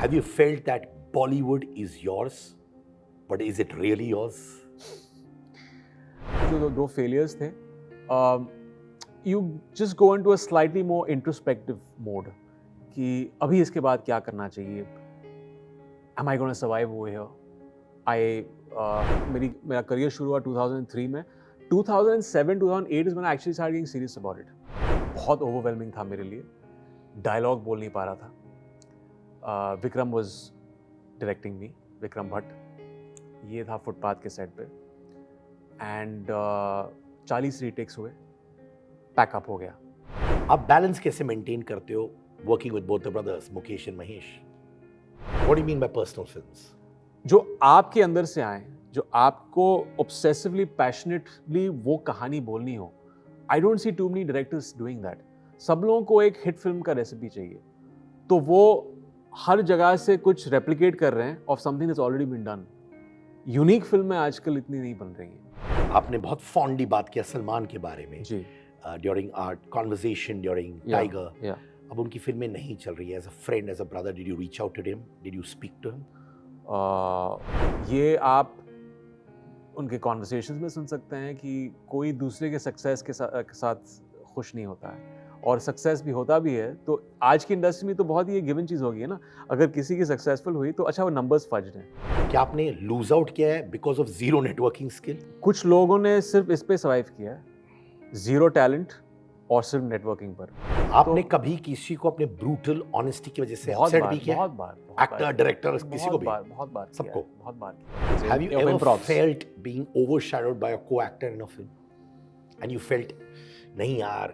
Have you felt that Bollywood is yours, but is it really yours? जो दो failures थे, you just go into a slightly more introspective mode कि अभी इसके बाद क्या करना चाहिए. Am I going to survive over here? मेरा करियर शुरू हुआ 2003 में. 2007-2008 is when I actually started getting serious about it. बहुत overwhelming था मेरे लिए. Dialogue बोल नहीं पा रहा था. Vikram was directing me, Vikram Bhatt. ये था फुटपाथ के सेट पे. एंड 40 रीटेक्स हुए, पैकअप हो गया. आप बैलेंस कैसे मेंटेन करते हो working with both the brothers Mukesh and Mahesh? What do you mean by personal films? जो आपके अंदर से आए, जो आपको ऑब्सेसिवली पैशनेटली वो कहानी बोलनी हो. I don't see too many directors doing that. सब लोगों को एक हिट फिल्म का रेसिपी चाहिए, तो वो हर जगह से कुछ रेप्लिकेट कर रहे हैं of something that's already been done. Unique फिल्में आजकल इतनी नहीं बन रही हैं. आपने बहुत फॉन्डली बात किया सलमान के बारे में जी. During our conversation during Tiger. अब उनकी फिल्में नहीं चल रही है. As a friend, as a brother, did you reach out to him? Did you speak to him? ये आप उनके कॉन्वर्सेशंस में सुन सकते हैं कि कोई दूसरे के सक्सेस के साथ खुश नहीं होता है, और सक्सेस भी होता भी है तो आज की इंडस्ट्री में तो बहुत ही गिवन चीज़ हो गई है ना. अगर किसी की सक्सेसफुल हुई तो अच्छा, वो नंबर्स फज रहे हैं. क्या आपने लूज आउट किया है because of zero networking skill? कुछ लोगों ने सिर्फ इस पे सर्वाइव किया है, जीरो टैलेंट और सिर्फ नेटवर्किंग पर. आपने कभी किसी को अपने ब्रूटल ऑनेस्टी की वजह से अपसेट भी किया? बहुत बार. एक्टर, डायरेक्टर, किसी को भी? बहुत बार सबको? बहुत बार किया. Have you ever felt being overshadowed by a co-actor in a film and you felt नहीं यार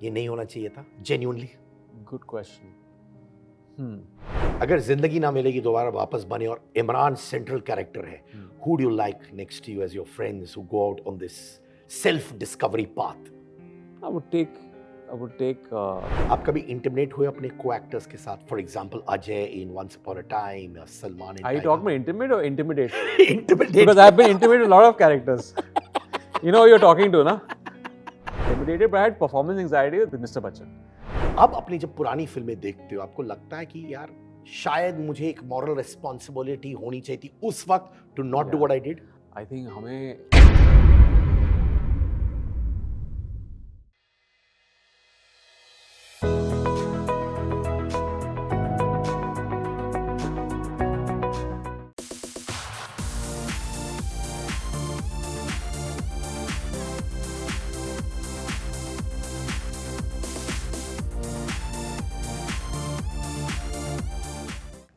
ये नहीं होना चाहिए था? Genuinely? Good question. अगर जिंदगी ना मिलेगी दोबारा वापस बने और इमरान सेंट्रल कैरेक्टर है, who do you like next to you as your friends who go out on this self discovery path? I would take आप कभी इंटिमिडेट हुए अपने को-एक्टर्स के साथ? For example Ajay in once upon a time या Salman in Are you talking about intimate or intimidate? Intimidate. Because I've been intimidated with a lot of characters. You know who you're talking to, na? Intimidated, but I had performance anxiety with Mr. Bachchan. अब अपनी जब पुरानी फिल्में देखते हो आपको लगता है कि यार शायद मुझे एक मॉरल रिस्पॉन्सिबिलिटी होनी चाहिए थी उस वक्त to not do what I did? I think हमें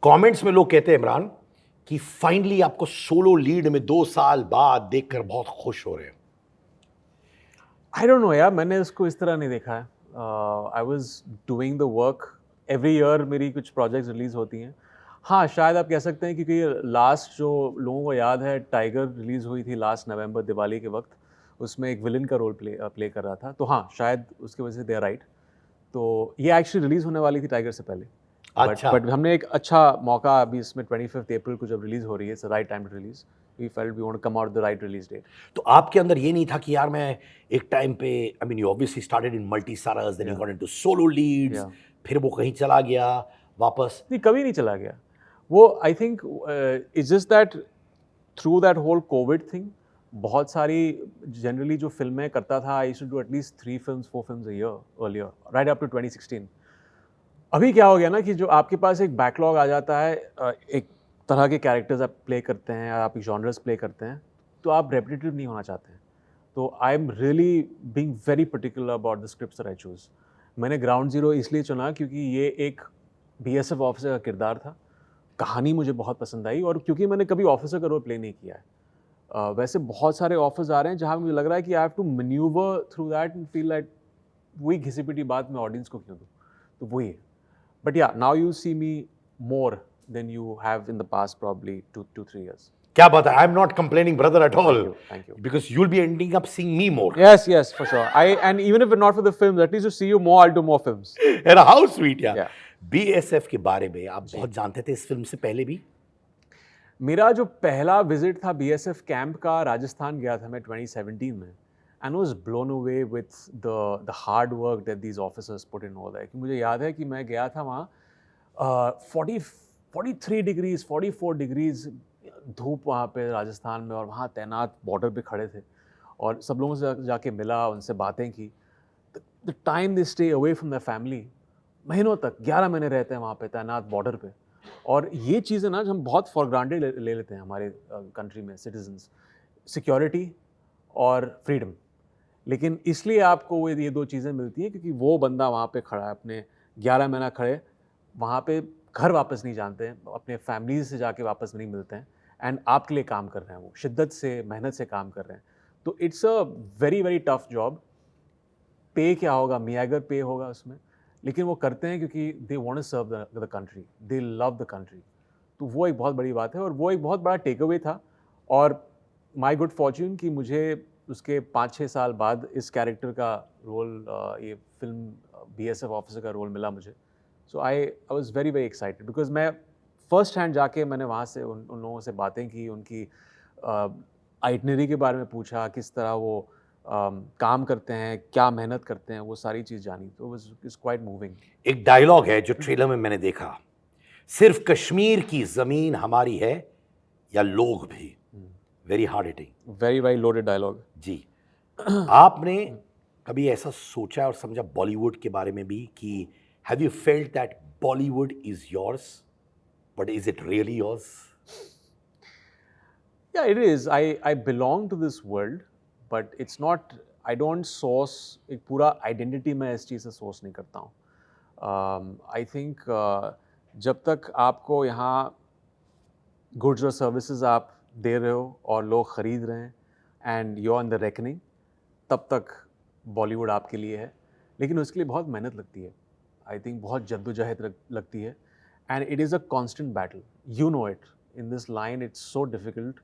कमेंट्स में लोग कहते हैं इमरान कि फाइनली आपको सोलो लीड में 2 साल बाद देखकर बहुत खुश हो रहे हैं. I don't know यार, मैंने इसको इस तरह नहीं देखा है. I was doing the work. Every year मेरी कुछ प्रोजेक्ट्स रिलीज होती हैं. हाँ, शायद आप कह सकते हैं क्योंकि लास्ट जो लोगों को याद है टाइगर रिलीज हुई थी लास्ट नवंबर दिवाली के वक्त, उसमें एक विलन का रोल प्ले कर रहा था. तो हाँ, शायद उसकी वजह से दे आर राइट. तो ये एक्चुअली रिलीज होने वाली थी टाइगर से पहले. अच्छा. बट हमने एक अच्छा मौका अभी इसमें 25 अप्रैल को जब रिलीज हो रही है, it's the right time to release. We felt we want to come out the right release date. तो आपके अंदर ये नहीं था कि यार मैं एक टाइम पे, I mean you obviously started in multi starrers, then you got into solo leads, फिर वो कहीं चला गया वापस? नहीं, कभी नहीं चला गया वो. I think it's just that through that whole covid thing, बहुत सारी जनरली जो फिल्में करता था, I used to do at least 3 films 4 films a year earlier, right up to 2016. अभी क्या हो गया ना कि जो आपके पास एक बैकलॉग आ जाता है, एक तरह के कैरेक्टर्स आप प्ले करते हैं, आप जॉनर्स प्ले करते हैं, तो आप रेपिटेटिव नहीं होना चाहते हैं. तो I am really being very particular about the scripts that I choose. मैंने ग्राउंड जीरो इसलिए चुना क्योंकि ये एक बीएसएफ ऑफिसर का किरदार था. कहानी मुझे बहुत पसंद आई, और क्योंकि मैंने कभी ऑफिसर का रोल प्ले नहीं किया है. वैसे बहुत सारे ऑफर्स आ रहे हैं जहाँ मुझे लग रहा है कि I have to manoeuvre through that and feel like वही घिसी पिटी बात मैं ऑडियंस को क्यों दूँ. तो वही है. But yeah, now you see me more than you have in the past probably 2-3 years. क्या बात है? I'm not complaining, brother, at all. Thank you. Because you'll be ending up seeing me more. Yes, for sure. And even if it's not for the films, at least to see you more, I'll do more films. And how sweet, yeah. Yeah. BSF के बारे में आप बहुत जानते थे इस film से पहले भी? मेरा जो पहला विजिट था BSF कैंप का, राजस्थान गया था मैं 2017 में. And was blown away with the hard work that these officers put in over there. कि मुझे याद है कि मैं गया था वहाँ 40 43 डिग्रीज 44 डिग्रीज धूप वहाँ पे राजस्थान में, और वहाँ तैनात बॉर्डर पे खड़े थे, और सब लोगों से जाके मिला, उनसे बातें की. The time they stay away from the family, महीनों तक 11 महीने रहते हैं वहाँ पे तैनात बॉर्डर पे. और ये चीज़ें ना हम बहुत फॉर ग्रांटेड ले लेते हैं हमारे कंट्री में, सिटीजन्स, सिक्योरिटी और फ्रीडम. लेकिन इसलिए आपको वो ये दो चीज़ें मिलती हैं क्योंकि वो बंदा वहाँ पे खड़ा है, अपने 11 महीना खड़े वहाँ पे, घर वापस नहीं जानते हैं, अपने फैमिली से जाके वापस नहीं मिलते हैं, एंड आपके लिए काम कर रहे हैं, वो शिद्दत से मेहनत से काम कर रहे हैं. तो it's a very very tough job. पे क्या होगा, मियागर पे होगा उसमें, लेकिन वो करते हैं क्योंकि they want to serve the country, they love the country. तो वो एक बहुत बड़ी बात है, और वो एक बहुत बड़ा टेक अवे था. और माई गुड फॉर्च्यून कि मुझे उसके 5-6 साल बाद इस कैरेक्टर का रोल, ये फिल्म BSF ऑफिसर का रोल मिला मुझे. So I was very very excited because मैं फर्स्ट हैंड जाके मैंने वहाँ से उन लोगों से बातें की, उनकी आइटनरी के बारे में पूछा, किस तरह वो काम करते हैं, क्या मेहनत करते हैं, वो सारी चीज़ जानी. तो इट्स क्वाइट मूविंग. एक डायलॉग है जो ट्रेलर में मैंने देखा, सिर्फ कश्मीर की जमीन हमारी है या लोग भी. Very hard hitting, very very loaded dialogue. जी. आपने कभी ऐसा सोचा और समझा बॉलीवुड के बारे में भी कि have you felt that Bollywood is yours, but is it really yours? Yeah, it is. I belong to this world, but it's not. I don't source एक पूरा identity मैं इस चीज़ से source नहीं करता हूँ. I think जब तक आपको यहाँ goods और services आप दे रहे हो और लोग ख़रीद रहे हैं and you're on the reckoning, तब तक बॉलीवुड आपके लिए है. लेकिन उसके लिए बहुत मेहनत लगती है. I think बहुत जद्दोजहद लगती है, and it is a constant battle. You know it. In this line, it's so difficult.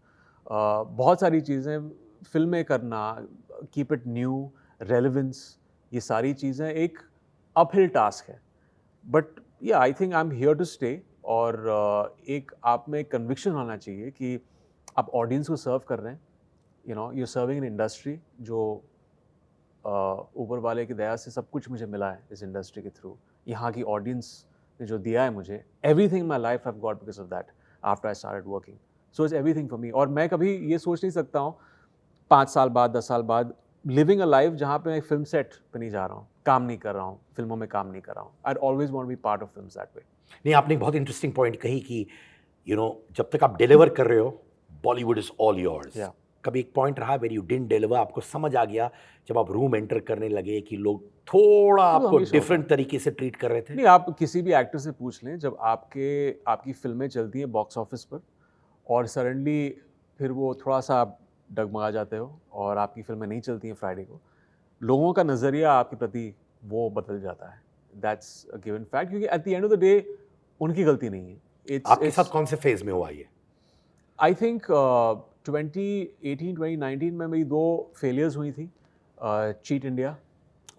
बहुत सारी चीज़ें, फिल्में करना, कीप इट न्यू, रेलेवेंस, ये सारी चीज़ें एक अपहिल टास्क है. But yeah I think I am here to stay. और एक आप में कन्विक्शन होना चाहिए कि आप ऑडियंस को सर्व कर रहे हैं. You know, you serving in industry जो ऊपर वाले की दया से सब कुछ मुझे मिला है इस इंडस्ट्री के थ्रू. यहाँ की ऑडियंस ने जो दिया है मुझे, everything my life have got because of that after I started working. So it's everything for me. और मैं कभी ये सोच नहीं सकता हूँ 5 साल बाद, 10 साल बाद, लिविंग अ लाइफ जहाँ पे मैं फिल्म सेट पे नहीं जा रहा हूँ, काम नहीं कर रहा हूँ, फिल्मों में काम नहीं कर रहा हूँ. I always want to be part of films that way. नहीं, आपने एक बहुत इंटरेस्टिंग पॉइंट कही कि जब तक आप डिलीवर कर रहे हो, बॉलीवुड इज ऑल योर्स. कभी एक पॉइंट रहा वेर यू डिडंट डिलीवर, आपको समझ आ गया जब आप रूम एंटर करने लगे कि लोग थोड़ा आपको डिफरेंट तरीके से ट्रीट कर रहे थे? नहीं, आप किसी भी एक्टर से पूछ लें, जब आपकी फिल्में चलती हैं बॉक्स ऑफिस पर और सडनली फिर वो थोड़ा सा आप डगमगा जाते हो और आपकी फिल्में नहीं चलती हैं फ्राइडे को, लोगों का नज़रिया आपके प्रति वो बदल जाता है. दैट्स अ गिवन फैक्ट, क्योंकि at the end of the day उनकी गलती नहीं है. आपके साथ कौन से फेज में हुआ ये? आई थिंक 2018-2019 में मेरी 2 फेलियर्स हुई थी, चीट इंडिया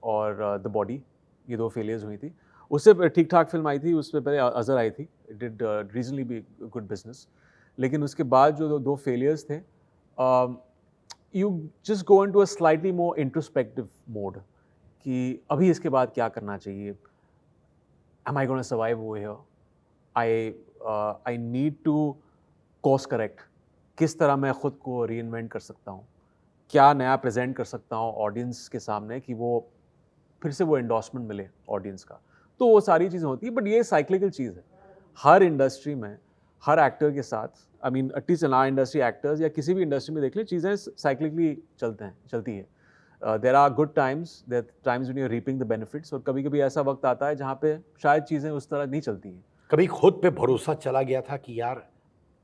और द बॉडी. ये 2 फेलियर्स हुई थी. उससे ठीक ठाक फिल्म आई थी, उससे पहले अजहर आई थी, it did reasonably be good business. लेकिन उसके बाद जो 2 फेलियर्स थे, you just go into a slightly more introspective mode कि अभी इसके बाद क्या करना चाहिए. Am I gonna survive over here? I need to course correct. किस तरह मैं ख़ुद को रीइन्वेंट कर सकता हूँ, क्या नया प्रेजेंट कर सकता हूँ ऑडियंस के सामने कि वो फिर से वो एंडोर्समेंट मिले ऑडियंस का. तो वो सारी चीज़ें होती है. बट ये साइक्लिकल चीज़ है हर इंडस्ट्री में, हर एक्टर के साथ. I mean at least in our industry, actors या किसी भी इंडस्ट्री में देख लें, चीज़ें साइक्लिकली चलती है. There are good times, there times when you are reaping the benefits, और कभी कभी ऐसा वक्त आता है जहाँ पे शायद चीज़ें उस तरह नहीं चलती हैं. कभी खुद पे भरोसा चला गया था कि यार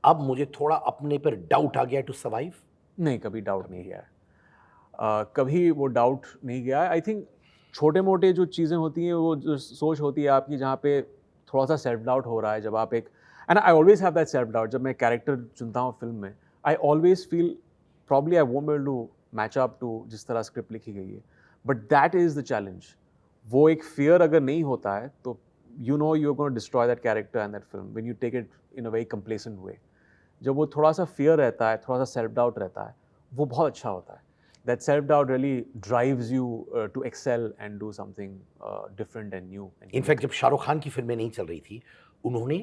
अब मुझे थोड़ा अपने पर डाउट आ गया टू सर्वाइव? नहीं, कभी डाउट नहीं गया है. कभी वो डाउट नहीं गया है. आई थिंक छोटे मोटे जो चीज़ें होती हैं, वो जो सोच होती है आपकी, जहाँ पे थोड़ा सा सेल्फ डाउट हो रहा है, जब आप एक, and I always have that self doubt जब मैं कैरेक्टर चुनता हूँ फिल्म में. I always feel probably I won't be able to match up to जिस तरह स्क्रिप्ट लिखी गई है. But that is the challenge. वो एक फियर अगर नहीं होता है तो you know you are gonna destroy that character and that film when you take it in a very complacent way. जब वो थोड़ा सा फियर रहता है, थोड़ा सा सेल्फ डाउट रहता है, वो बहुत अच्छा होता है. That self-doubt really drives you to excel and do something different and new. In fact जब शाहरुख खान की फिल्में नहीं चल रही थी, उन्होंने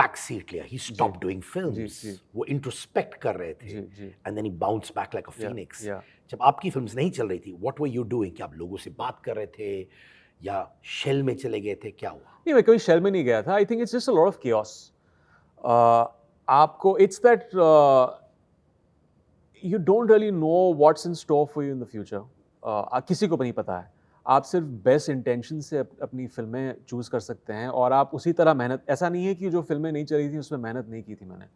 बैक सीट लिया, ही स्टॉप डूइंग फिल्म्स, जी। वो इंट्रोस्पेक्ट कर रहे थे, जी, जी। And then he bounce back like a phoenix. yeah. जब आपकी फिल्म्स नहीं चल रही थी, व्हाट वर यू डूइंग? क्या आप लोगों से बात कर रहे थे या शेल में चले गए थे, क्या हुआ? नहीं, मैं कभी शेल में नहीं गया था। I think it's just a lot of chaos. आपको it's that you don't really know what's in store for you in the future. किसी को भी नहीं पता है। आप सिर्फ बेस्ट इंटेंशन से अपनी फिल्में चूज कर सकते हैं और आप उसी तरह मेहनत, ऐसा नहीं है कि जो फिल्में नहीं चली थी उसमें मेहनत नहीं की थी मैंने,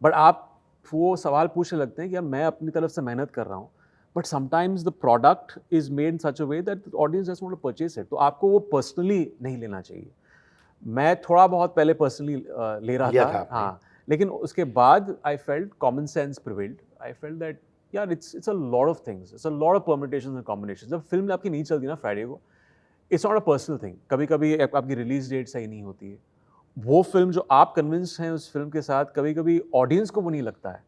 बट आप वो सवाल पूछने लगते हैं कि यार मैं अपनी तरफ से मेहनत कर रहा हूँ, but sometimes the product is made in such a way that audience just want to purchase it. तो आपको वो पर्सनली नहीं लेना चाहिए। मैं थोड़ा बहुत पहले पर्सनली ले रहा लिया था, था आपने? हाँ, लेकिन उसके बाद I felt common sense prevailed. I felt that यार it's a lot of things, it's a lot of permutations and combinations. जब फिल्म आपकी नहीं चलती ना फ्राइडे को, it's not a personal thing. कभी कभी आपकी रिलीज डेट सही नहीं होती है, वो फिल्म जो आप कन्विंस हैं उस फिल्म के साथ, कभी कभी ऑडियंस को वो नहीं लगता है।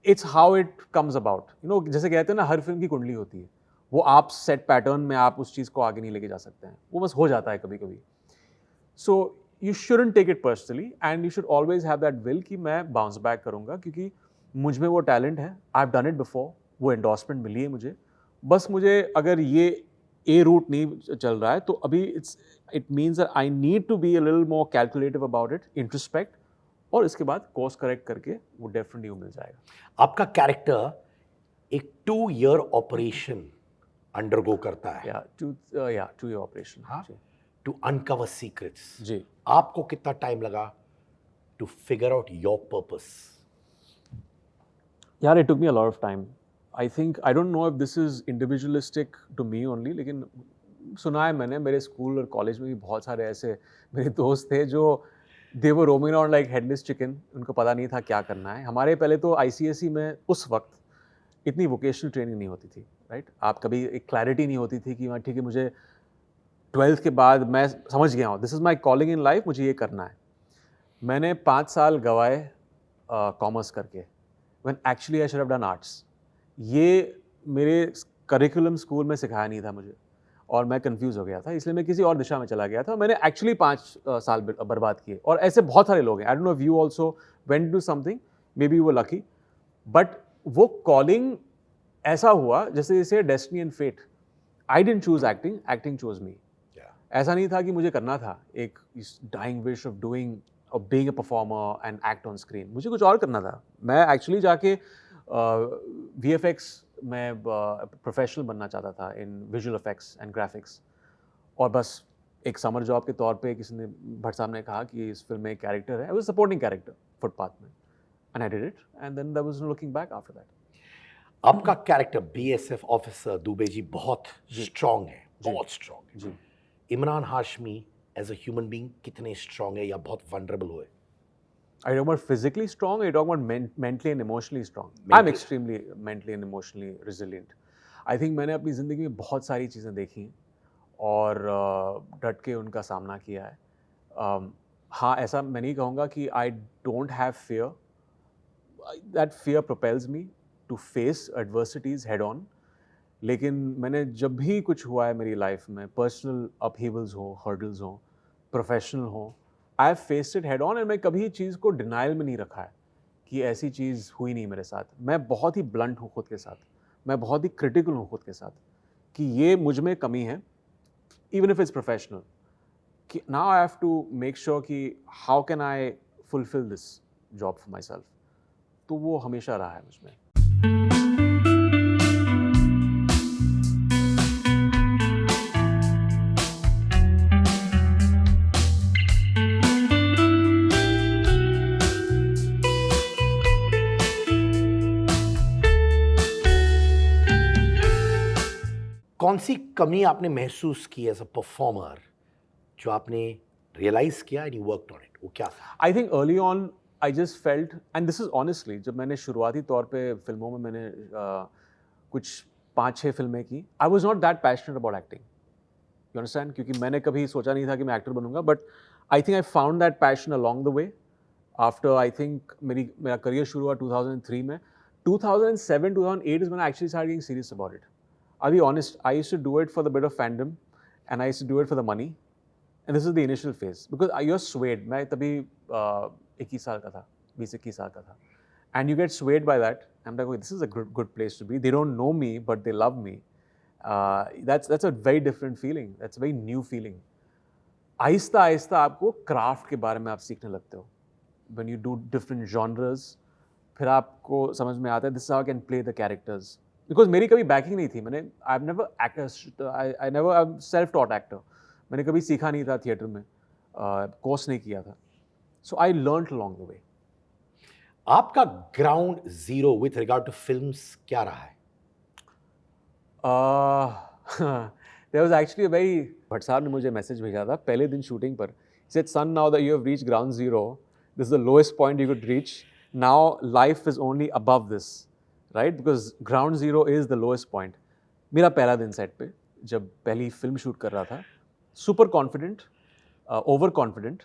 It's how it comes about, you know, जैसे कहते हैं ना हर फिल्म की कुंडली होती है, वो आप सेट पैटर्न में आप उस चीज़ को आगे नहीं लेके जा सकते हैं, वो बस हो जाता है कभी कभी। So you shouldn't take it personally and you should always have that will कि मैं बाउंस बैक करूंगा, क्योंकि मुझ में वो टैलेंट है, I have done it before, वो एंडोर्समेंट मिली है मुझे। बस मुझे अगर ये ए रूट नहीं चल रहा है तो अभी it means that I need to be a little more calculative about it, introspect, और इसके बाद कोर्स करेक्ट करके वो डेफिनेटली मिल जाएगा। आपका कैरेक्टर एक 2 year ऑपरेशन अंडरगो करता है या टू ईयर ऑपरेशन। हाँ, टू अनकवर सीक्रेट्स। जी। आपको कितना टाइम लगा to figure out your purpose? यार it took me a lot of time. I think, I don't know if this is individualistic to me only, लेकिन सुना है मैंने, मेरे स्कूल और कॉलेज में भी बहुत सारे ऐसे मेरे दोस्त थे जो they were roaming around like headless chicken, उनको पता नहीं था क्या करना है। हमारे पहले तो आईसीएसई में उस वक्त इतनी वोकेशनल ट्रेनिंग नहीं होती थी, राइट? आप कभी एक क्लैरिटी नहीं होती थी कि हाँ ठीक है, मुझे 12th के बाद मैं समझ गया हूँ this is my calling in life, मुझे ये करना है। मैंने 5 साल गवाए कॉमर्स करके, when actually I should have done arts. ये मेरे करिकुलम स्कूल में सिखाया नहीं था मुझे, और मैं कंफ्यूज हो गया था, इसलिए मैं किसी और दिशा में चला गया था। मैंने एक्चुअली 5 साल बर्बाद किए, और ऐसे बहुत सारे लोग हैं। I don't know if you also went to something, maybe you were lucky, but वो कॉलिंग ऐसा हुआ जैसे जैसे destiny and fate. I didn't choose acting, acting choose me. ऐसा नहीं था कि मुझे करना था एक डाइंग विश ऑफ डूइंग और being a performer and act on screen, मुझे कुछ और करना था। मैं एक्चुअली जाके VFX में प्रोफेशनल बनना चाहता था इन विजुअल इफेक्ट्स एंड ग्राफिक्स, और बस एक समर जॉब के तौर पे किसी ने, भट्ट साहब ने कहा कि इस फिल्म में एक कैरेक्टर है, वो सपोर्टिंग कैरेक्टर फुटपाथ में, and I did it, and then there was no looking back after that. आपका character BSF officer Dubey ji बहुत स्ट्रांग है, बहुत स्ट्रांग है। जी। Emraan Hashmi as a human being कितने स्ट्रांग है या बहुत वनरेबल हुए? Are you talking about physically strong, or are you talking about mentally and emotionally strong? I'm extremely mentally and emotionally resilient. I think मैंने अपनी ज़िंदगी में बहुत सारी चीज़ें देखी हैं और डट के उनका सामना किया है। हाँ, ऐसा मैं नहीं कहूँगा कि I don't have fear. That fear propels me to face adversities head on. लेकिन मैंने जब भी कुछ हुआ है मेरी लाइफ में, पर्सनल अपहीवल्स हो, हर्डल्स हो, प्रोफेशनल हो, I have faced it head on, and मैं कभी चीज़ को डिनाइल में नहीं रखा है कि ऐसी चीज़ हुई नहीं मेरे साथ। मैं बहुत ही ब्लंट हूँ खुद के साथ, मैं बहुत ही क्रिटिकल हूँ खुद के साथ कि ये मुझ में कमी है, इवन इफ इट्स प्रोफेशनल, कि now I have to make sure कि how can I fulfil this job for myself. तो वो हमेशा रहा है मुझ में। कौन सी कमी आपने महसूस की एज अ परफॉर्मर जो आपने रियलाइज किया and you worked on it? वो क्या था? I think early on I just felt, and this is honestly, जब मैंने शुरुआती तौर पे फिल्मों में मैंने कुछ 5-6 फिल्में की, I was not that passionate about acting, you understand, क्योंकि मैंने कभी सोचा नहीं था कि मैं एक्टर बनूंगा, but I think I found that passion along the way. After I think मेरा करियर शुरू हुआ 2003 में, 2007-2008 is when I actually started getting serious about it. I'll be honest, I used to do it for the bit of fandom, and I used to do it for the money, And this is the initial phase because you're swayed. मैं तभी 21 साल का था, 20-21 साल का था, and you get swayed by that. I'm like, this is a good place to be. They don't know me, but they love me. That's a very different feeling. That's a very new feeling. Aahista Aahista आपको craft के बारे में आप सीखने लगते हो. When you do different genres, फिर आपको समझ में आता है this is how I can play the characters. Because मेरी कभी बैकिंग नहीं थी. I've never acted. I'm self-taught actor. मैंने कभी सीखा नहीं था थिएटर में, कोर्स नहीं किया था. So I learn along the way. आपका ground zero with regard to films क्या रहा है? There was actually a very Bhatt साहब ने मुझे मैसेज भेजा था पहले दिन शूटिंग पर. He said, son, now that you have reached ground zero, this is the lowest point you could reach. Now life is only above this, right? Because ground zero is the lowest point. मेरा पहला दिन set पे जब पहली film shoot कर रहा था, super confident, over confident,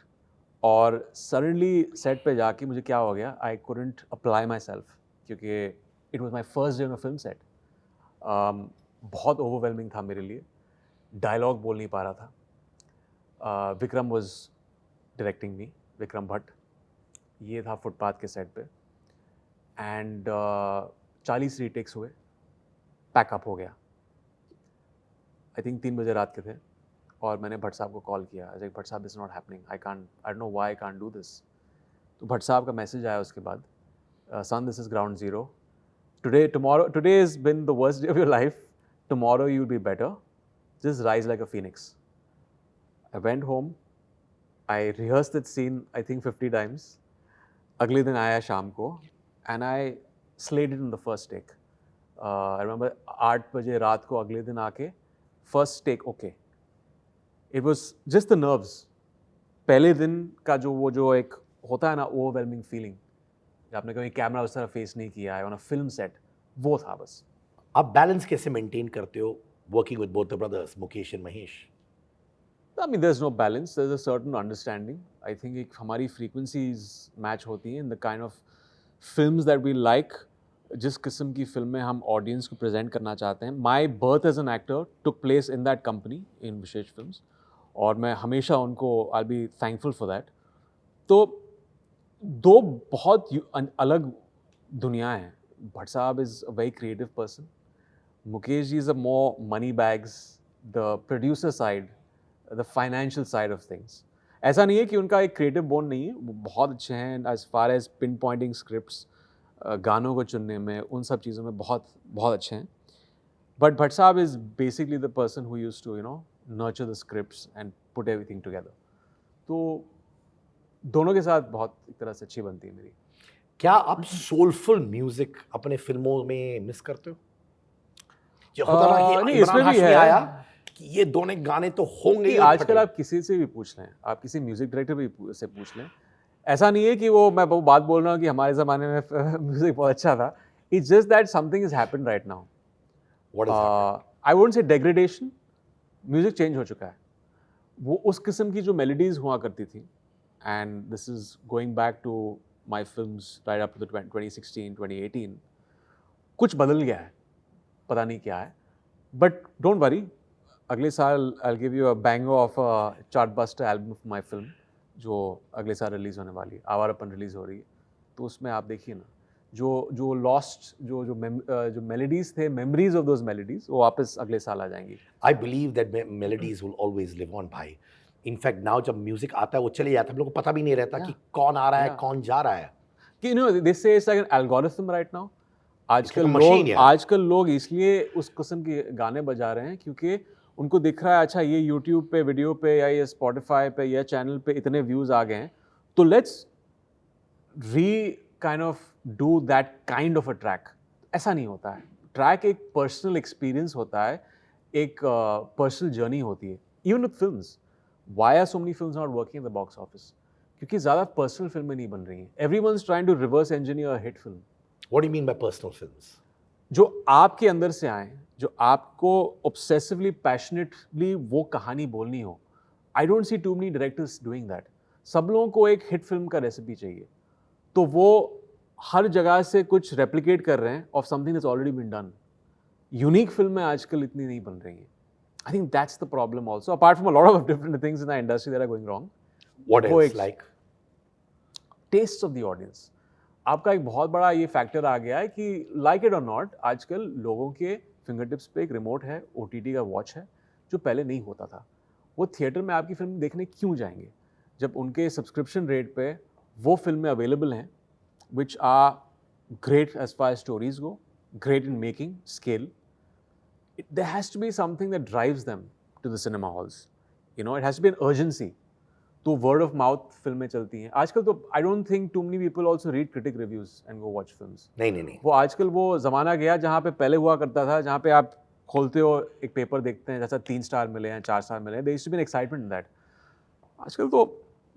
और सडनली सेट पे जाके मुझे क्या हो गया, I couldn't apply myself क्योंकि it was my first day on a film set. बहुत ओवरवेलमिंग था मेरे लिए, डायलॉग बोल नहीं पा रहा था. Vikram was directing me, Vikram Bhatt. ये था फुटपाथ के सेट पे, एंड 40 रीटेक्स हुए, पैकअप हो गया. आई थिंक 3 बजे रात के थे, और मैंने भट्ट साहब को कॉल किया. I Bhatt sahab, this is not happening, I don't know why I can't do this. तो भट्ट साहब का मैसेज आया उसके बाद, son, this is ground zero. Today is been the worst day of your life, tomorrow you will be better, just rise like a phoenix. I went home, I rehearsed that scene I think 50 times. अगले दिन आया शाम को, and I slayed it in the first take. I remember 8 बजे रात को अगले दिन आके first take okay. It was just the nerves. पहले दिन का जो एक होता है ना overwhelming feeling, जब आपने कभी कैमरा उस तरह फेस नहीं किया है on a film set, वो था बस. आप बैलेंस कैसे मेंटेन करते हो working with both the brothers, Mukesh and Mahesh? I mean, there's no balance. There's a certain understanding. I think एक हमारी frequencies match होती हैं in the kind of films that we like. जिस किस्म की फिल्में हम ऑडियंस को प्रेजेंट करना चाहते हैं. My birth as an actor took place in that company, in Vishesh films, और मैं हमेशा उनको I be thankful for that. तो दो बहुत अलग दुनिया हैं. Bhatt sahab is a very creative person. Mukesh ji is a more money bags, the producer side, the financial side of things. ऐसा नहीं है कि उनका एक क्रिएटिव बोन नहीं है, वो बहुत अच्छे हैं as far as pinpointing scripts, गानों को चुनने में, उन सब चीज़ों में बहुत बहुत अच्छे हैं. But Bhatt sahab is basically the person who used to nurture the scripts and put everything together. तो दोनों के साथ बहुत एक तरह से अच्छी बनती है मेरी. क्या आप सोलफुल म्यूजिक अपने फिल्मों में मिस करते हो? जो होता ना कि नहीं, इमरान इसमें भी हाशमी है आया कि ये दोनों गाने तो होंगे ही. आजकल आप किसी से भी पूछ लें, आप किसी म्यूजिक डायरेक्टर से पूछ लें, ऐसा नहीं है कि मैं वो बात बोल रहा हूँ कि हमारे ज़माने में म्यूजिक बहुत अच्छा था. It's just that something has happened right now. What has happened? I won't say degradation. Music change हो चुका है. वो उस किस्म की जो मेलोडीज़ हुआ करती थी, and this is going back to my films right up to the 2016, 2018, कुछ बदल गया है, पता नहीं क्या है. बट डोंट वरी, अगले साल I give you a banger of a chartbuster album of my film, जो अगले साल रिलीज़ होने वाली है. आवारापन रिलीज़ हो रही है, तो उसमें आप देखिए ना, जो लॉस्ट जो मेलोडीज थे, मेमोरीज ऑफ दोज मेलोडीज, वो वापस अगले साल आ जाएंगी. I believe that melodies will always live on, भाई. इनफैक्ट नाउ जब म्यूजिक आता है वो चले जाता है, हम लोग को पता भी नहीं रहता कि कौन आ रहा है, कौन जा रहा है. कि they say it's like an algorithm right now. आजकल लोग इसलिए उस किस्म के गाने बजा रहे हैं क्योंकि उनको दिख रहा है, अच्छा ये यूट्यूब पे वीडियो पे या ये स्पॉटिफाई पे या चैनल पे इतने व्यूज़ आ गए हैं, तो let's kind of do that kind of a track. ऐसा नहीं होता है. ट्रैक एक पर्सनल एक्सपीरियंस होता है, एक पर्सनल जर्नी होती है. Even with films, why are so many films not working in the box office? क्योंकि ज़्यादा पर्सनल फिल्में नहीं बन रही हैं. Everyone's trying to reverse engineer a hit film. What do you mean by personal films? जो आपके अंदर से आए, जो आपको ऑब्सेसिवली पैशनेटली वो कहानी बोलनी हो. I don't see too many directors doing that. सब लोगों को एक हिट फिल्म का रेसिपी चाहिए, तो वो हर जगह से कुछ रेप्लिकेट कर रहे हैं of something that's already been done. Unique फिल्में आजकल इतनी नहीं बन रही हैं. I think that's the problem also. Apart from a lot of different things in the industry that are going wrong, What वो else? एक Like, tastes of the audience. आपका एक बहुत बड़ा ये फैक्टर आ गया है कि लाइक इट और नॉट आजकल लोगों के फिंगर टिप्स पे एक रिमोट है, OTT का वॉच है, जो पहले नहीं होता था. वो थिएटर में आपकी फिल्म देखने क्यों जाएंगे जब उनके सब्सक्रिप्शन रेट पे वो फिल्में अवेलेबल हैं which are great as far stories go, great in making scale. There has to be something that drives them to the cinema halls. You know, it has to be an urgency. तो word of mouth फिल्में चलती हैं आजकल. तो I don't think too many people also read critic reviews and go watch films. नहीं. वो आजकल वो ज़माना गया जहाँ पे पहले हुआ करता था, जहाँ पे आप खोलते हो एक पेपर देखते हैं, जैसा 3 स्टार मिले हैं, 4 स्टार मिले हैं. There used to be an excitement in that. आजकल तो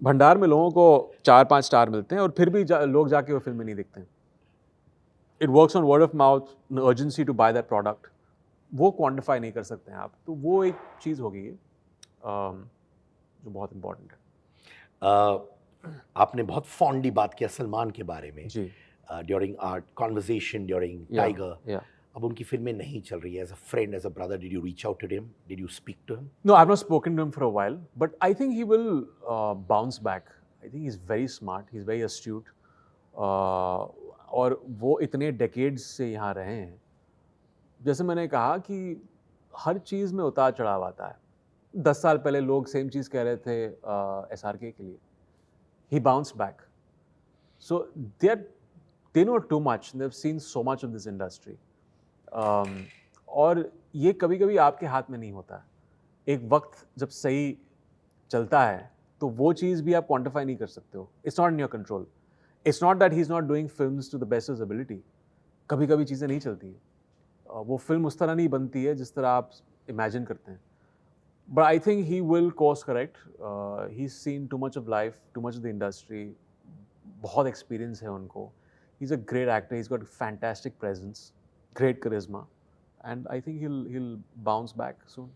भंडार में लोगों को 4-5 स्टार मिलते हैं और फिर भी लोग जाके वो फिल्में नहीं देखते हैं. It works on word of mouth, an urgency to buy that product. वो क्वांटिफाई नहीं कर सकते हैं आप. तो वो एक चीज़ होगी जो बहुत इम्पोर्टेंट है. आपने बहुत फॉन्डली बात किया सलमान के बारे में जी. During our conversation during Tiger. अब उनकी फिल्में नहीं चल रही है. As a friend, as a brother, did you reach out to him? Did you speak to him? No, I've not spoken to him for a while, but I think he will bounce back. I think he's very smart, he's very astute. और वो इतने decades से यहाँ रहे हैं. जैसे मैंने कहा कि हर चीज़ में उतार चढ़ाव आता है. 10 साल पहले लोग सेम चीज़ कह रहे थे SRK के लिए. He bounced back. So they know too much. They've seen so much of this industry. और ये कभी कभी आपके हाथ में नहीं होता है. एक वक्त जब सही चलता है तो वो चीज़ भी आप क्वांटिफाई नहीं कर सकते हो. It's not in your control. It's not that he is not doing films to the best of ability. कभी कभी चीज़ें नहीं चलती हैं. वो फिल्म उस तरह नहीं बनती है जिस तरह आप इमेजिन करते हैं. But I think he will course correct. He seen too much of life, too much of the industry. बहुत एक्सपीरियंस है उनको. He is a great actor. He is got fantastic presence, great charisma, and I think he'll bounce back soon.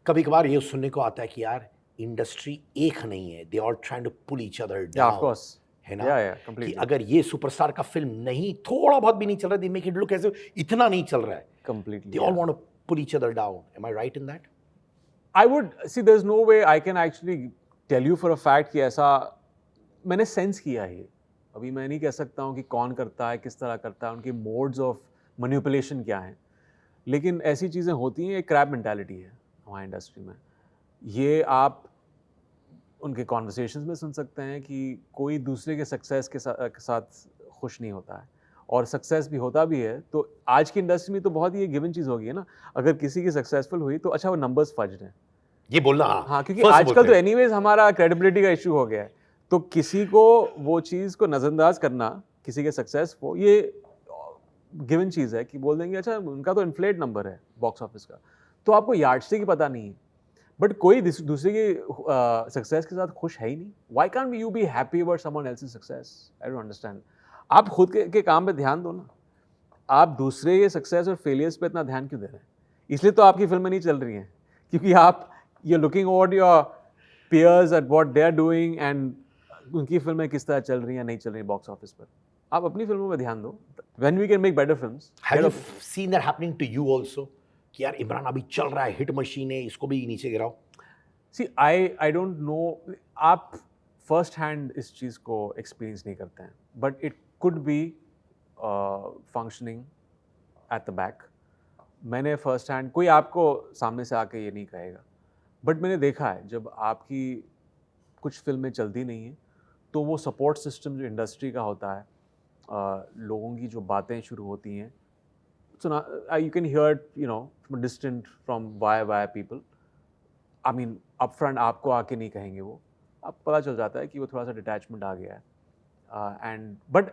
कभी कभार ये सुनने को आता है कि यार इंडस्ट्री एक नहीं है. They are trying to pull each other down. Yeah, of course. है ना? Yeah, कि completely. अगर ये सुपरस्टार का फिल्म नहीं, थोड़ा बहुत भी नहीं चल रहा है, they make it look as इतना नहीं चल रहा है. Completely. They all want to pull each other down. Am I right in that? I would see. There's no way I can actually tell you for a fact कि ऐसा मैंने sense किया है. अभी मैं नहीं कह सकता हूँ कि कौन करता है, किस तरह करता है, उनके मोड्स ऑफ मैनिपुलेशन क्या हैं. लेकिन ऐसी चीज़ें होती हैं. एक क्रैब मेंटालिटी है हमारी इंडस्ट्री में. ये आप उनके कॉन्वर्सेशंस में सुन सकते हैं कि कोई दूसरे के सक्सेस के साथ खुश नहीं होता है. और सक्सेस भी होता भी है तो आज की इंडस्ट्री में तो बहुत ही गिवन चीज़ हो गई है ना. अगर किसी की सक्सेसफुल हुई तो अच्छा वो नंबर्स फज्ड हैं. ये बोलना हाँ, क्योंकि आजकल तो एनीवेज हमारा क्रेडिबिलिटी का इशू हो गया है. तो किसी को वो चीज़ को नज़रअंदाज करना, किसी के सक्सेस को, ये गिवन चीज़ है कि बोल देंगे अच्छा उनका तो इन्फ्लेट नंबर है बॉक्स ऑफिस का. तो आपको यार्डस्टिक की पता नहीं है. बट कोई दूसरे की सक्सेस के साथ खुश है ही नहीं. Why can't you be happy about someone else's success? I don't understand. आप खुद के काम पे ध्यान दो ना. आप दूसरे के सक्सेस और फेलियर्स पे इतना ध्यान क्यों दे रहे हैं? इसलिए तो आपकी फिल्में नहीं चल रही हैं, क्योंकि आप you looking over your peers at what they are doing and उनकी फिल्में किस तरह चल रही हैं या नहीं चल रही बॉक्स ऑफिस पर. आप अपनी फिल्मों में ध्यान दो. When we can make better films. Have you seen that happening to you also? कि यार इमरान अभी चल रहा है, हिट मशीन है, इसको भी नीचे गिराओ. See, I don't know. आप फर्स्ट हैंड इस चीज़ को एक्सपीरियंस नहीं करते हैं. But it could be functioning at the back. मैंने फर्स्ट हैंड, कोई आपको सामने से आके ये नहीं कहेगा, बट मैंने देखा है जब आपकी कुछ फिल्में चलती नहीं हैं तो वो सपोर्ट सिस्टम जो इंडस्ट्री का होता है, लोगों की जो बातें शुरू होती हैं, सुना, you can hear you know from distant from why people. I mean up front आपको आके नहीं कहेंगे वो. अब पता चल जाता है कि वो थोड़ा सा डिटैचमेंट आ गया है. And but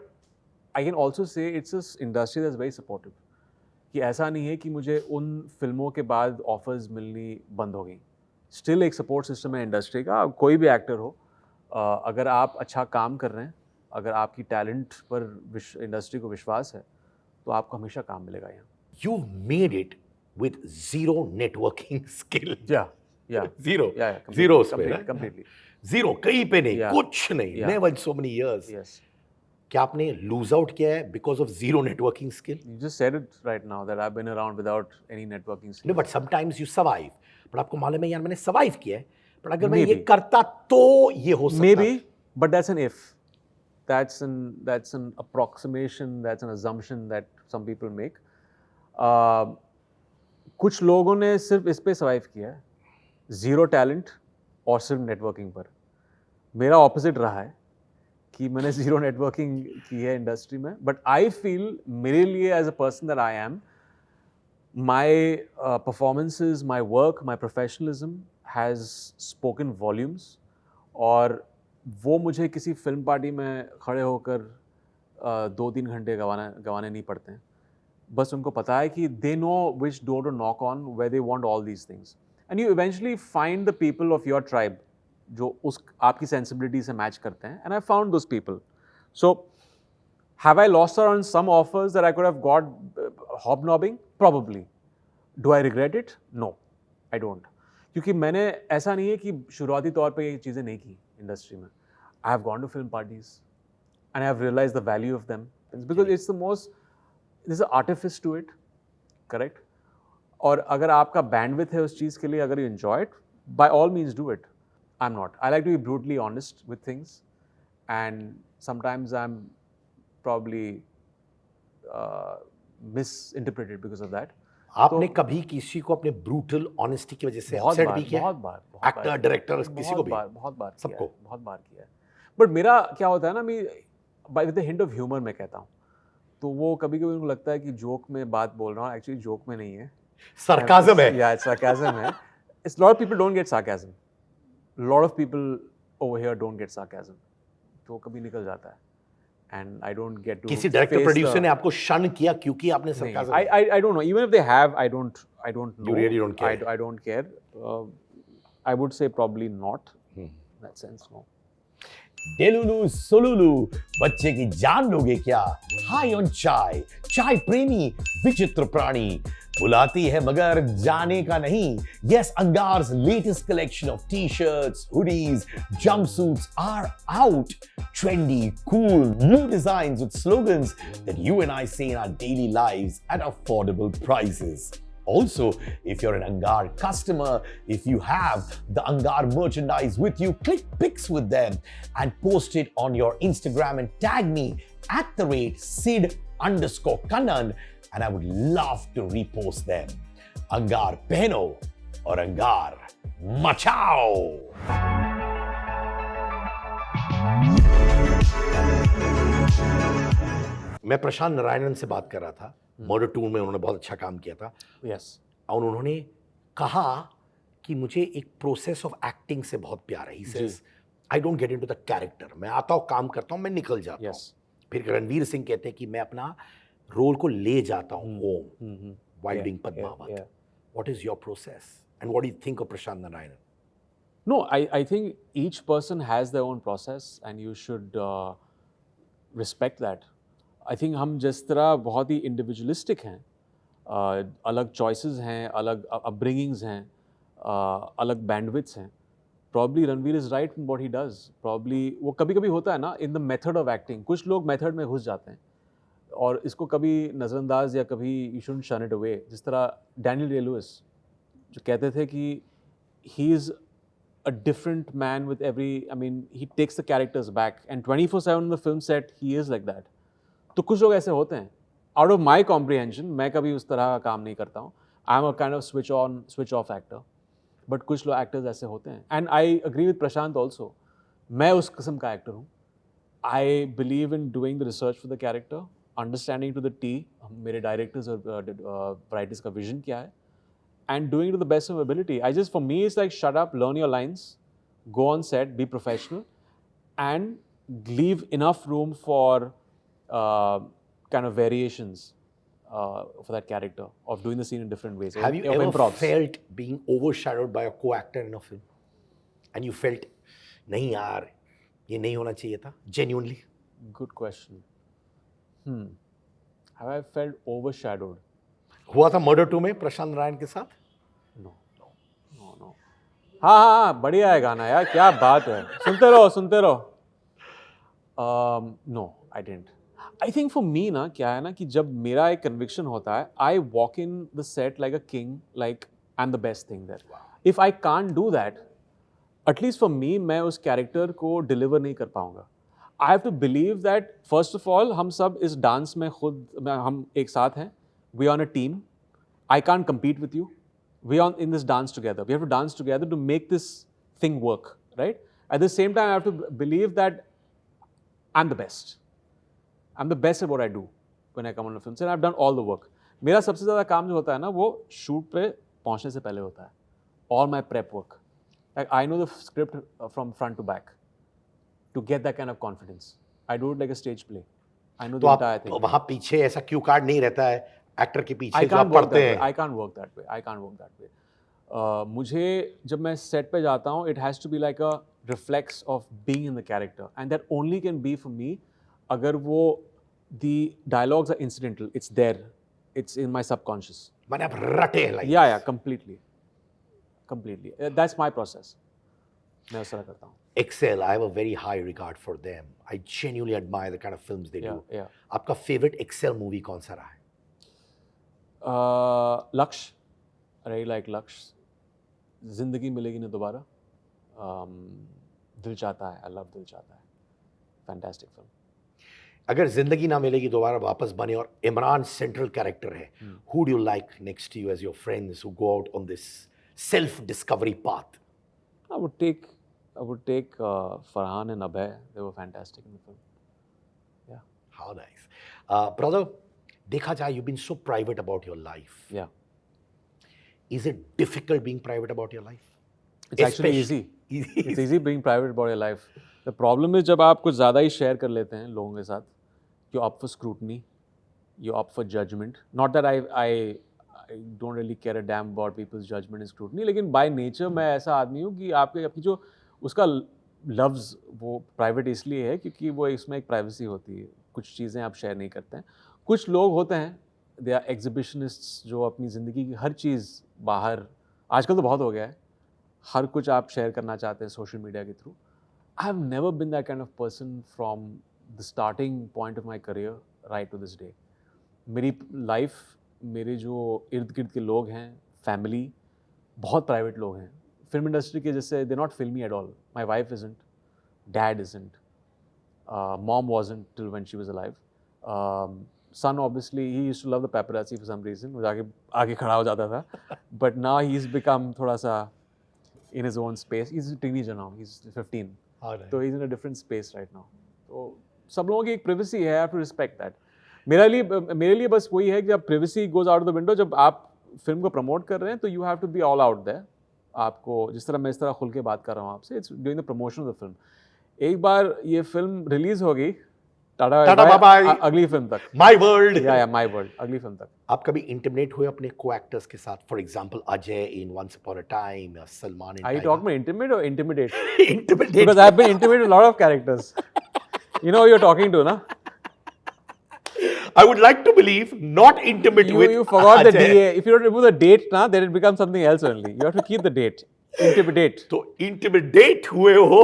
I can also say it's a industry that's very supportive. कि ऐसा नहीं है कि मुझे उन फिल्मों के बाद ऑफर्स मिलनी बंद हो गई. स्टिल एक सपोर्ट सिस्टम है इंडस्ट्री का. कोई भी एक्टर हो, अगर आप अच्छा काम कर रहे हैं, अगर आपकी टैलेंट पर इंडस्ट्री को विश्वास है, तो आपको हमेशा काम मिलेगा यहाँ. You made it with zero networking skill. Yeah. Zero. Yeah, Zero completely. Zero. कहीं पे नहीं, Yeah. कुछ नहीं. Yeah. Never in so many years. Yes. क्या आपने लूज आउट किया है because of zero networking skill? You just said it right now that I've been around without any networking no skills. But sometimes you survive, but आपको मालूम है यार मैंने survive किया है, बट अगर मैं ये Maybe. करता तो ये हो सकता Maybe, था। but that's an if. That's an approximation. That's an assumption that some people make. कुछ लोगों ने सिर्फ इस पे सर्वाइव किया है, जीरो टैलेंट और सिर्फ नेटवर्किंग पर। मेरा ऑपोजिट रहा है कि मैंने जीरो नेटवर्किंग की है इंडस्ट्री में, बट आई फील मेरे लिए as a person that I am, my performances, my work, my professionalism has spoken volumes, और वो मुझे किसी फिल्म पार्टी में खड़े होकर 2-3 घंटे गवाने नहीं पड़ते हैं। बस उनको पता है कि they know which door to knock on where they want all these things, and you eventually find the people of your tribe जो उस आपकी sensibility से match करते हैं, and I found those people. So have I lost out on some offers that I could have got hobnobbing? Probably. Do I regret it? No, I don't. क्योंकि मैंने ऐसा नहीं है कि शुरुआती तौर पे ये चीज़ें नहीं की इंडस्ट्री में. I have gone to film parties and I have realized the value of them. It's because it's the most, there's an artifice to it, correct? और अगर आपका bandwidth है उस चीज़ के लिए, अगर you enjoy it, by all means do it. I'm not. I like to be brutally honest with things, and sometimes I'm probably misinterpreted because of that. आपने कभी किसी को अपने ब्रूटल ऑनेस्टी की वजह से अपसेट भी किया? बहुत बार एक्टर, डायरेक्टर, किसी को भी? बहुत बार सबको? बहुत बार किया है। बट मेरा क्या होता है ना, मैं by with the hint of humour मैं कहता हूँ, तो वो कभी कभी उनको लगता है कि जोक में बात बोल रहा हूँ, एक्चुअली जोक में नहीं है, सरकाज़म है। या सरकाज़म है। It's lot of people don't get sarcasm, lot of people over here don't get sarcasm, तो कभी निकल जाता है, and I don't get to किसी डायरेक्टर प्रोड्यूसर ने आपको शन किया क्योंकि आपने नहीं, sarcasm? I don't know. Even if they have, I don't know. You really don't care? I don't care. I would say probably not. In that sense, no. डेलुलू सोलुलू, बच्चे की जान लोगे क्या? हाई ऑन चाय, चाय प्रेमी विचित्र प्राणी, बुलाती है मगर जाने का नहीं। Yes, Angar's latest collection of t-shirts, hoodies, jumpsuits are out. Trendy, cool, new designs with slogans that you and I say in our daily lives at affordable prices. Also, if you're an Angar customer, if you have the Angar merchandise with you, click pics with them and post it on your Instagram and tag me at @Sid_Kannan, and I would love to repost them. Angar pehno और Angar machao. मैं प्रशांत नारायणन से बात कर रहा था, murder 2 में उन्होंने बहुत अच्छा काम किया था। Yes. और उन्होंने कहा कि मुझे एक प्रोसेस ऑफ एक्टिंग से बहुत प्यार है। He says I don't get into the character, मैं आता हूँ, काम करता हूँ, मैं निकल जाता हूँ। फिर रणवीर सिंह कहते हैं कि मैं अपना रोल को ले जाता हूँ home while doing Padmavat. What is your process and what do you think of Prashant Narayanan? No, I think each person has their own process and you should respect that. I think हम जिस तरह बहुत ही individualistic हैं, अलग choices हैं, अलग upbringings हैं, अलग bandwidths हैं. Probably Ranveer is right in what he does. Probably वो कभी-कभी होता है ना, in the method of acting. कुछ लोग method में घुस जाते हैं और इसको कभी नज़रअंदाज या कभी you shouldn't shun it away. जिस तरह Daniel Day-Lewis जो कहते थे कि he is a different man with every, I mean, he takes the characters back and 24/7 on the film set, he is like that. तो कुछ लोग ऐसे होते हैं. Out of my comprehension, मैं कभी उस तरह का काम नहीं करता हूँ. I'm a kind of switch on, switch off actor. But कुछ लोग actors ऐसे होते हैं. And I agree with Prashant also. मैं उस किस्म का actor हूँ. I believe in doing the research for the character, understanding to the T, मेरे directors और writers का vision क्या है, and doing it to the best of ability. For me, it's like shut up, learn your lines, go on set, be professional, and leave enough room for kind of variations for that character of doing the scene in different ways. Have you ever felt being overshadowed by a co-actor in a film? And you felt, नहीं यार, ये नहीं होना चाहिए था, genuinely? Good question. Have I felt overshadowed? हुआ था murder 2 में प्रशांत नारायण के साथ? No. हाँ, बढ़िया है गाना यार, क्या बात है. सुनते रहो. No, I didn't. I think for me ना क्या है ना कि जब मेरा एक conviction होता है, I walk in the set like a king, like I'm the best thing there. If I can't do that, at least for me, मैं उस character को deliver नहीं कर पाऊँगा. I have to believe that first of all हम सब इस dance में हम एक साथ हैं. We are on a team. I can't compete with you. We are in this dance together. We have to dance together to make this thing work, right? At the same time, I have to believe that I'm the best. I'm the best at what I do when I come on a film set. I've done all the work. मेरा सबसे ज़्यादा काम जो होता है ना वो shoot पे पहुंचने से पहले होता है. All my prep work. Like I know the script from front to back to get that kind of confidence. I do it like a stage play. I know तो the आप entire thing. वहाँ पीछे ऐसा Q card नहीं रहता है actor के पीछे I जो आप can't work पढ़ते that way. हैं. I can't work that way. I can't work that way. मुझे जब मैं सेट पे जाता हूँ, it has to be like a reflex of being in the character, and that only can be for me अगर वो the dialogues are incidental. It's there. It's in my subconscious. मैंने आप रटे हैं like. Yeah, completely. Completely. That's my process. मैं उस तरह करता हूँ. Excel, I have a very high regard for them. I genuinely admire the kind of films they do. Yeah. आपका फेवरेट Excel मूवी कौन सा रहा है? लक्ष्य. I really like लक्ष्य. जिंदगी मिलेगी ना दोबारा. दिल चाहता है. I love दिल चाहता है. Fantastic film. अगर जिंदगी ना मिलेगी दोबारा वापस बने और इमरान सेंट्रल कैरेक्टर है, who do you like next to you as your friends who go out on this self discovery path? I would take Farhan and Abhay. They were fantastic in the film. Yeah. How nice. Brother, देखा जाए, you've been so private about your life. Yeah. Is it difficult being private about your life? It's actually easy. It's easy being private about your life. The problem is जब आप कुछ ज़्यादा ही share कर लेते हैं लोगों के साथ, you're up for scrutiny, you're up for judgment. Not that I don't really care a damn about people's judgment and scrutiny, लेकिन by nature मैं ऐसा आदमी हूँ कि आपकी जो उसका लफ्ज़ वो private इसलिए है क्योंकि वो इसमें एक privacy होती है. कुछ चीज़ें आप share नहीं करते हैं. कुछ लोग होते हैं, they are exhibitionists जो अपनी ज़िंदगी की हर चीज़ बाहर, आजकल तो बहुत हो गया है, हर कुछ आप शेयर करना चाहते हैं सोशल मीडिया के through. I have never been that kind of person from the starting point of my career right to this day. मेरी लाइफ, मेरे जो इर्द गिर्द के लोग हैं, फैमिली, बहुत प्राइवेट लोग हैं. फिल्म इंडस्ट्री के जैसे दे नॉट फिल्मी at all. My wife isn't, dad isn't, mom wasn't till when she was alive. Son obviously he used to love the paparazzi for some reason, वो आगे खड़ा हो जाता था. But now he is become थोड़ा सा in his own space. He's a teenager now. He's 15. So he's in a different space right now. तो सब लोगों की एक privacy है. I have to respect that. मेरे लिए बस वही है कि जब privacy goes out of the window, जब आप फिल्म को प्रमोट कर रहे हैं तो you have to be all out there. आपको जिस तरह मैं इस तरह खुल के बात कर रहा हूँ आपसे, it's during the promotion of the film. एक बार ये फिल्म रिलीज होगी, टाटा बाय बाय, अगली फिल्म तक. My world. या माय वर्ल्ड, अगली फिल्म तक. आप कभी इंटिमिडेट हुए अपने को एक्टर्स के साथ? For example Ajay in once upon a time या Salman in Are you talking about intimate or intimidate? Intimidate? Because I've been intimate with a lot of characters. You know who you're talking to, na? I would like to believe not intimate with You forgot the Ajay. DA. If you don't remove the date, na, then it becomes something else only. You have to keep the date. Intimidate. तो intimidate हुए हो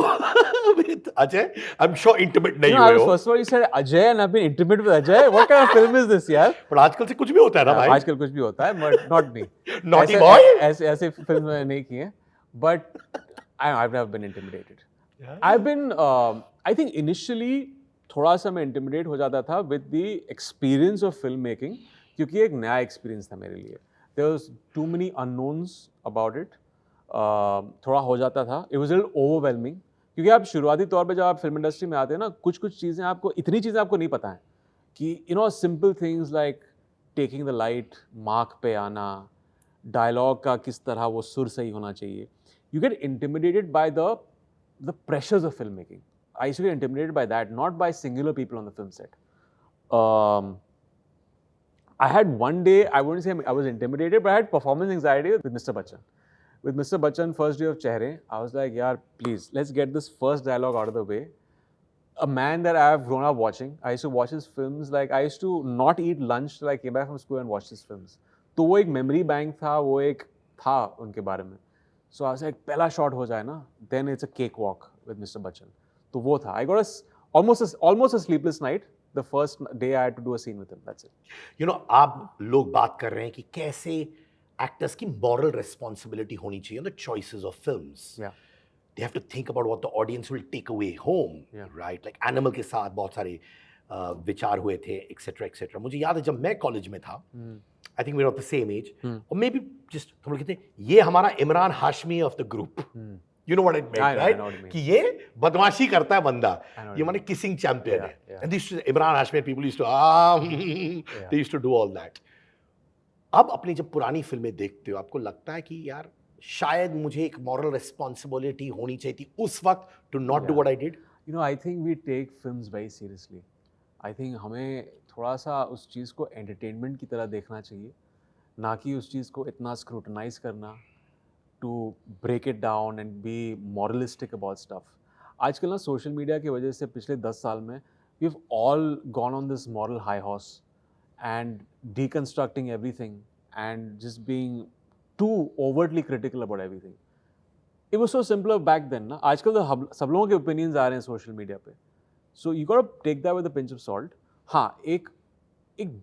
with Ajay? I'm sure intimate नहीं हुए हो. First of all, you said Ajay and I've been intimate with Ajay. What kind of film is this, यार? पर आजकल से कुछ भी होता है ना भाई. आजकल कुछ भी होता है, but not me. Naughty boy? ऐसे फिल्म मैंने नहीं की हैं. But I've never been intimidated. I've been, I think initially थोड़ा सा मैं intimidate हो जाता था with the experience of filmmaking, क्योंकि एक नया experience था मेरे लिए. There was too many unknowns about it. थोड़ा हो जाता था. It was a little overwhelming. क्योंकि आप शुरुआती तौर पे जब आप फिल्म इंडस्ट्री में आते हैं ना, कुछ चीज़ें आपको, इतनी चीज़ें आपको नहीं पता है कि you know simple things like taking the light, mark पे आना, डायलॉग का किस तरह वो सुर सही होना चाहिए. You get intimidated by the pressures of film making. I used to get intimidated by that, not by singular people on the film set. I had one day, I wouldn't say I was intimidated, but I had performance anxiety with Mr. Bachchan. With Mr. Bachchan, first day of Chehre, I was like, yaar, please, let's get this first dialogue out of the way. A man that I have grown up watching, I used to watch his films, like I used to not eat lunch till I came back from school and watched his films. तो वो एक memory bank था, वो एक था उनके बारे में. So I was like, पहला shot हो जाए ना, then it's a cakewalk with Mr. Bachchan. तो वो था. I got almost a sleepless night. The first day I had to do a scene with him. That's it. You know, आप लोग बात कर रहे हैं कि कैसे एक्टर्स की मॉरल रिस्पॉन्सिबिलिटी होनी चाहिए on the choices of films. Yeah. They have to think about what the audience will take away home, Yeah. right? Like Animal के साथ बहुत सारे विचार हुए थे, etc. मुझे याद है जब मैं कॉलेज में था, I think we were of the same age, or maybe just हम लोग कहते हैं ये हमारा Imran Hashmi of the group. You know what it meant, I know right? what you mean. कि ये बदमाशी करता है बंदा, I know what ये you माने किसिंग चैंपियन Yeah, है. yeah. And these Imran Hashmi people used to they used to do all that. अब अपनी जब पुरानी फिल्में देखते हो आपको लगता है कि यार शायद मुझे एक मॉरल रिस्पॉन्सिबिलिटी होनी चाहिए थी उस वक्त to not do what I did. You know, I think we take films very seriously. I think हमें थोड़ा सा उस चीज़ को एंटरटेनमेंट की तरह देखना चाहिए, ना कि उस चीज़ को इतना स्क्रूटनाइज करना, to break it down and be moralistic about stuff. आजकल ना सोशल मीडिया की वजह से पिछले 10 साल में we've all gone on this moral high horse and deconstructing everything and just being too overtly critical about everything. It was so simpler back then ना. आजकल तो सब लोगों के opinions आ रहे हैं सोशल मीडिया पे. So you got to take that with a pinch of salt. हाँ, एक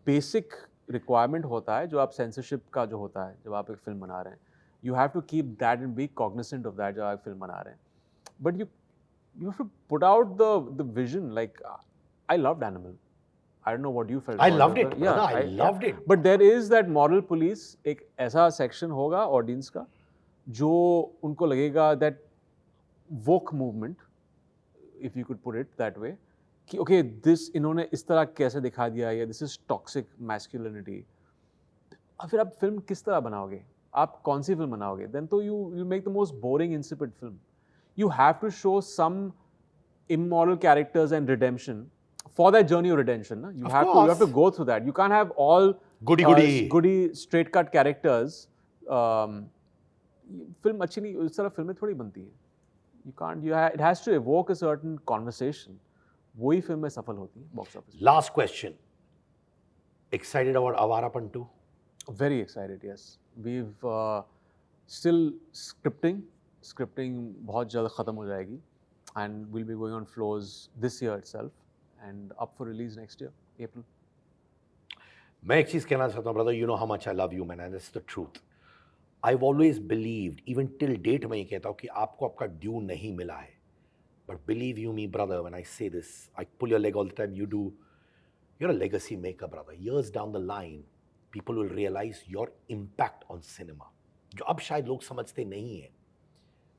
बेसिक रिक्वायरमेंट होता है जो आप सेंसरशिप का जो होता है जब आप एक फिल्म बना रहे हैं. You have to keep that and be cognizant of that जब आप फिल्म बना रहे हैं. But you have to put out the vision. Like I loved Animal. I don't know what you felt. I about loved it. but yeah, I loved it. But there is that moral police. एक ऐसा section होगा audience का जो उनको लगेगा that woke movement, if you could put it that way, कि okay this इन्होंने इस तरह कैसे दिखा दिया या this is toxic masculinity. और फिर आप फिल्म किस तरह बनाओगे? आप कौन सी फिल्म बनाओगे? Then तो you make the most boring, insipid film. You have to show some immoral characters and redemption for that journey of redemption. Na? You have to go through that. You can't have all goody straight cut characters. Film अच्छी नहीं, उस तरह फिल्में थोड़ी बनती है. You can't. It has to evoke a certain conversation. वही film में सफल होती है box office. Last question. Excited about Avarapan 2? Very excited, yes. We've still scripting बहुत जल्द ख़त्म हो जाएगी and we'll be going on floors this year itself and up for release next year, April. मैं एक चीज़ कहना चाहता हूँ brother, you know how much I love you man, and that's the truth. I've always believed, even till date मैं ये कहता हूँ कि आपको आपका ड्यू नहीं मिला है. But believe you me brother, when I say this, I pull your leg all the time, you're a legacy maker brother. Years down the line, people will realize your impact on cinema. जो अब शायद लोग समझते नहीं हैं.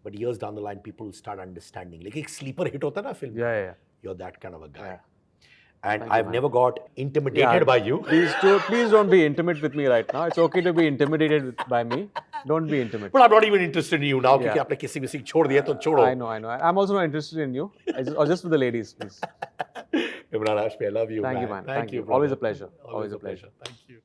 But years down the line, people will start understanding. Like एक sleeper hit होता है ना film. Yeah. You're that kind of a guy. Yeah. And Thank I've you, never got intimidated by you. Please don't be intimate with me right now. It's okay to be intimidated by me. Don't be intimate. But I'm not even interested in you now क्योंकि आपने किसी किसी छोड़ दिया तो छोड़ो. I know. I'm also not interested in you. Or just for the ladies, please. Imran Hashmi, I love you. Thank you, man. Thank you. brother. Always a pleasure. Always a pleasure. Thank you.